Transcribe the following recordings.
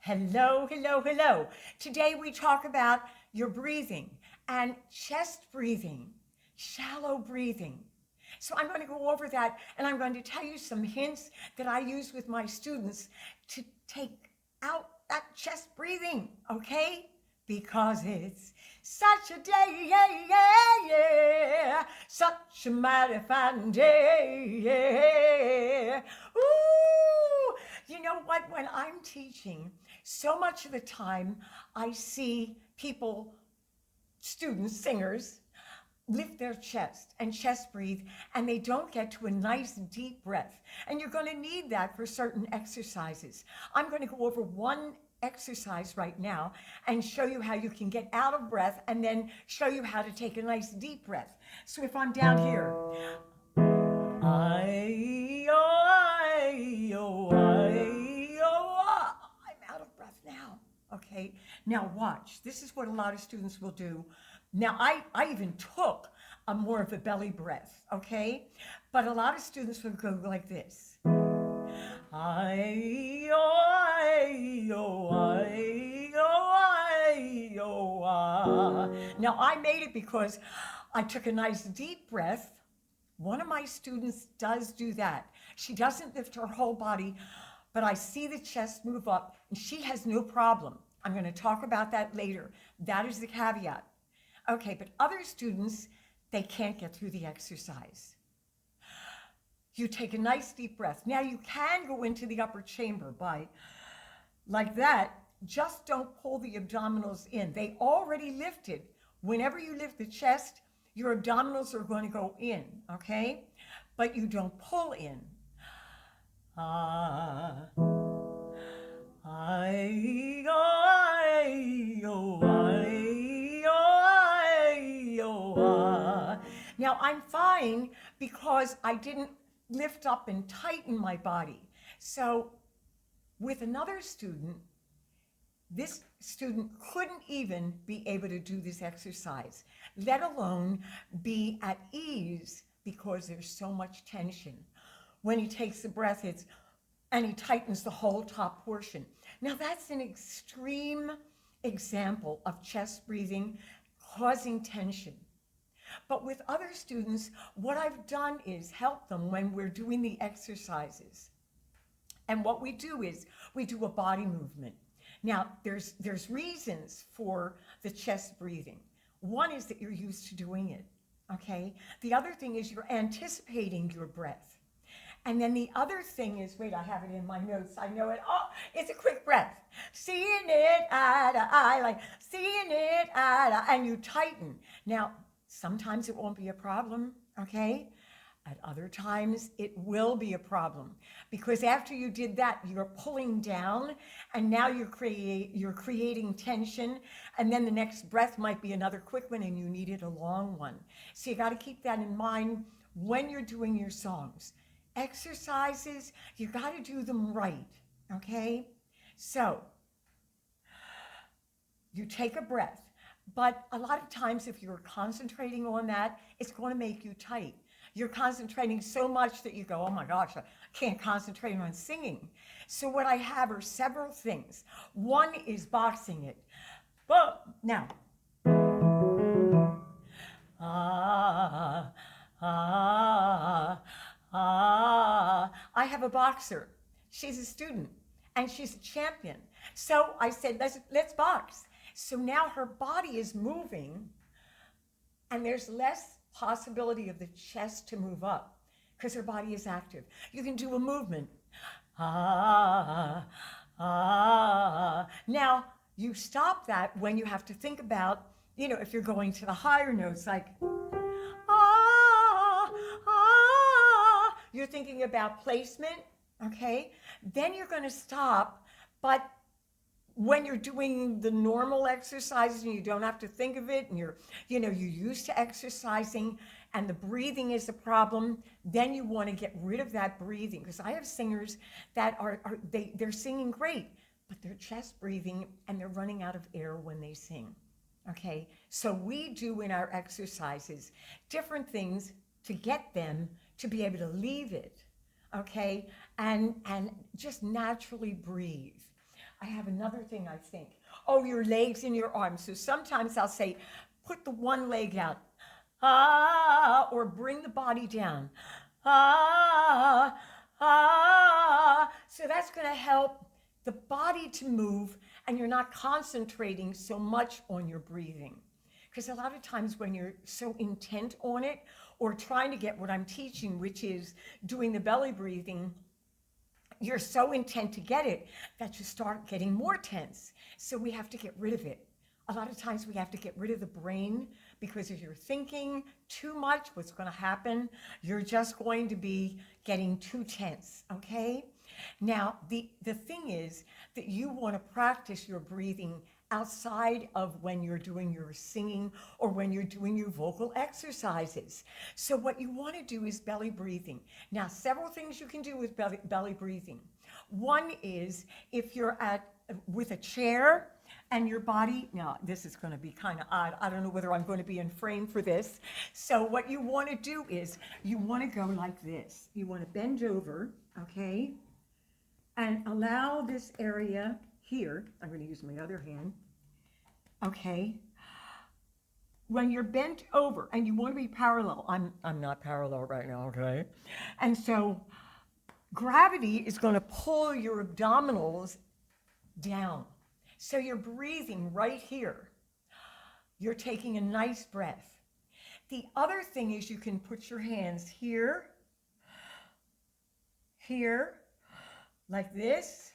Hello, hello, hello. Today we talk about your breathing and chest breathing, shallow breathing. So I'm going to go over that and I'm going to tell you some hints that I use with my students to take out that chest breathing, okay? Because it's such a day, yeah, yeah, yeah. Such a mighty fine day, yeah. Ooh, you know what? When I'm teaching, so much of the time I see people, students, singers, lift their chest and chest breathe, and they don't get to a nice deep breath. And you're going to need that for certain exercises. I'm going to go over one exercise right now and show you how you can get out of breath and then show you how to take a nice deep breath. So if I'm down here, I'm out of breath now. Okay, now watch. This is what a lot of students will do. Now, I even took a more of a belly breath, okay? But a lot of students will go like this. Now, I made it because I took a nice deep breath. One of my students does do that. She doesn't lift her whole body, but I see the chest move up, and she has no problem. I'm going to talk about that later. That is the caveat. Okay, but other students, they can't get through the exercise. You take a nice deep breath. Now you can go into the upper chamber by, like that. Just don't pull the abdominals in. They already lifted. Whenever you lift the chest, your abdominals are going to go in, okay? But you don't pull in. Now I'm fine because I didn't lift up and tighten my body. So with another student, this student couldn't even be able to do this exercise, let alone be at ease because there's so much tension. When he takes the breath, and he tightens the whole top portion. Now that's an extreme example of chest breathing causing tension. But with other students, what I've done is help them when we're doing the exercises. And what we do is we do a body movement. Now, there's reasons for the chest breathing. One is that you're used to doing it, okay? The other thing is you're anticipating your breath. And then the other thing is, wait, I have it in my notes. I know it. Oh, it's a quick breath. Seeing it eye to eye, like seeing it eye to eye, and you tighten. Now, sometimes it won't be a problem, okay? At other times, it will be a problem because after you did that, you're pulling down, and now you're creating tension, and then the next breath might be another quick one, and you needed a long one. So you got to keep that in mind when you're doing your songs. Exercises, you got to do them right, okay? So you take a breath, but a lot of times if you're concentrating on that, it's going to make you tight. You're concentrating so much that you go, oh my gosh, I can't concentrate on singing. So what I have are several things. One is boxing it. But now, I have a boxer. She's a student and she's a champion. So I said, let's box. So now her body is moving and there's less possibility of the chest to move up because her body is active. You can do a movement. Now, you stop that when you have to think about, if you're going to the higher notes, like, you're thinking about placement, okay? Then you're going to stop, but when you're doing the normal exercises and you don't have to think of it and you're used to exercising and the breathing is a problem, then you want to get rid of that breathing. Because I have singers that they're singing great, but they're chest breathing and they're running out of air when they sing, okay? So we do in our exercises different things to get them to be able to leave it, okay? And just naturally breathe. I have another thing I think. Oh, your legs and your arms. So sometimes I'll say, put the one leg out. Ah, or bring the body down. Ah, ah. So that's going to help the body to move, and you're not concentrating so much on your breathing. Because a lot of times when you're so intent on it, or trying to get what I'm teaching, which is doing the belly breathing, you're so intent to get it that you start getting more tense. So we have to get rid of it. A lot of times we have to get rid of the brain, because if you're thinking too much, what's going to happen? You're just going to be getting too tense, okay? Now, the thing is that you want to practice your breathing outside of when you're doing your singing or when you're doing your vocal exercises. So what you want to do is belly breathing. Now, several things you can do with belly breathing. One is if you're with a chair and your body, now this is going to be kind of odd. I don't know whether I'm going to be in frame for this. So what you want to do is you want to go like this. You want to bend over, okay? And allow this area here, I'm going to use my other hand, okay? When you're bent over and you want to be parallel, I'm not parallel right now, okay? And so gravity is going to pull your abdominals down. So you're breathing right here. You're taking a nice breath. The other thing is you can put your hands here, here, like this,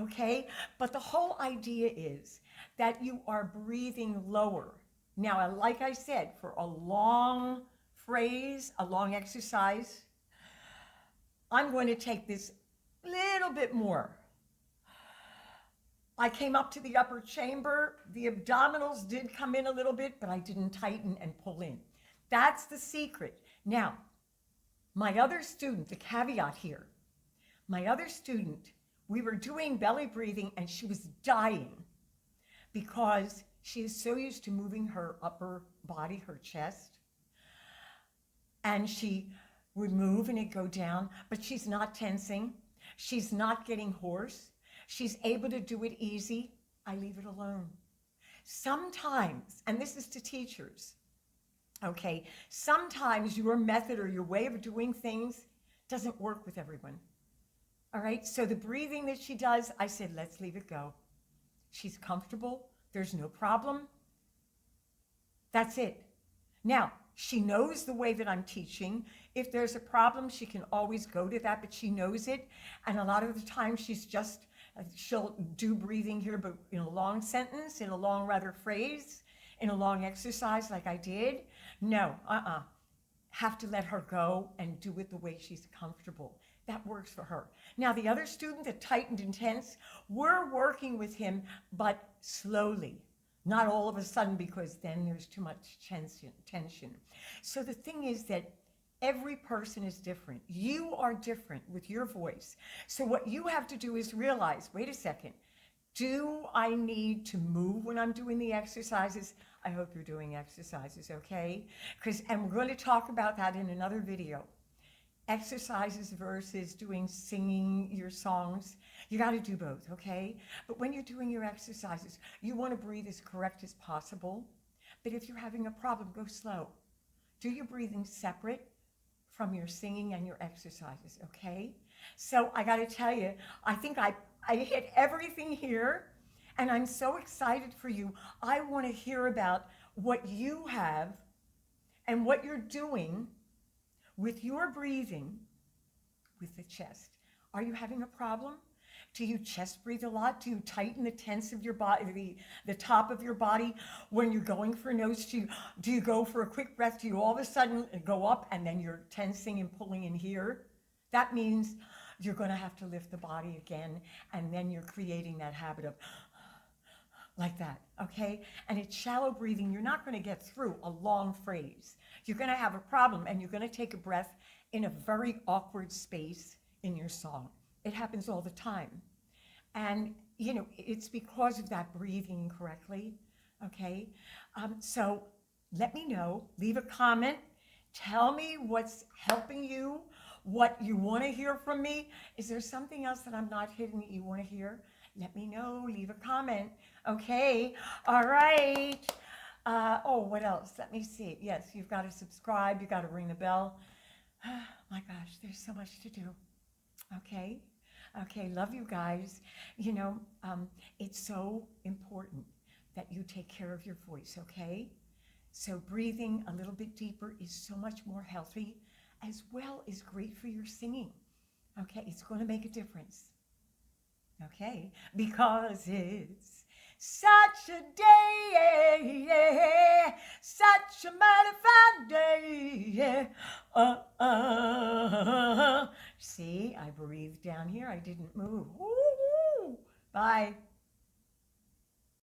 okay? But the whole idea is that you are breathing lower. Now, like I said, for a long phrase, a long exercise, I'm going to take this little bit more. I came up to the upper chamber. The abdominals did come in a little bit, but I didn't tighten and pull in. That's the secret. Now, my other student, the caveat here, my other student, we were doing belly breathing and she was dying because she is so used to moving her upper body, her chest, and she would move and it'd go down, but she's not tensing. She's not getting hoarse. She's able to do it easy. I leave it alone. Sometimes, and this is to teachers, okay, sometimes your method or your way of doing things doesn't work with everyone. All right, so the breathing that she does, I said, let's leave it go. She's comfortable. There's no problem. That's it. Now, she knows the way that I'm teaching. If there's a problem, she can always go to that, but she knows it. And a lot of the time, she'll do breathing here, but in a long sentence, in a long, rather, phrase, in a long exercise like I did. No, have to let her go and do it the way she's comfortable. That works for her. Now, the other student that tightened and tense, we're working with him, but slowly. Not all of a sudden, because then there's too much tension. So the thing is that every person is different. You are different with your voice. So what you have to do is realize, wait a second, do I need to move when I'm doing the exercises? I hope you're doing exercises, okay? And we're going to talk about that in another video. Exercises versus singing your songs. You got to do both, okay? But when you're doing your exercises, you want to breathe as correct as possible. But if you're having a problem, go slow. Do your breathing separate from your singing and your exercises, okay? So I got to tell you, I think I hit everything here, and I'm so excited for you. I want to hear about what you have and what you're doing with your breathing with the chest. Are you having a problem? Do you chest breathe a lot? Do you tighten the tense of your body, the top of your body when you're going for a nose? Do you go for a quick breath? Do you all of a sudden go up and then you're tensing and pulling in here? That means you're going to have to lift the body again, and then you're creating that habit of like that, okay? And it's shallow breathing. You're not going to get through a long phrase. You're going to have a problem, and you're going to take a breath in a very awkward space in your song. It happens all the time. And, it's because of that breathing incorrectly, okay? So let me know. Leave a comment. Tell me what's helping you, what you want to hear from me. Is there something else that I'm not hitting that you want to hear? Let me know. Leave a comment. Okay. All right. Oh, what else? Let me see. Yes, you've got to subscribe. You've got to ring the bell. My gosh, there's so much to do. Okay. Okay. Love you guys. You know, it's so important that you take care of your voice. Okay. So breathing a little bit deeper is so much more healthy, as well as great for your singing. Okay, it's going to make a difference. Okay, because it's such a day, yeah, such a mighty fine day. Yeah. See, I breathed down here. I didn't move. Woo-hoo. Bye.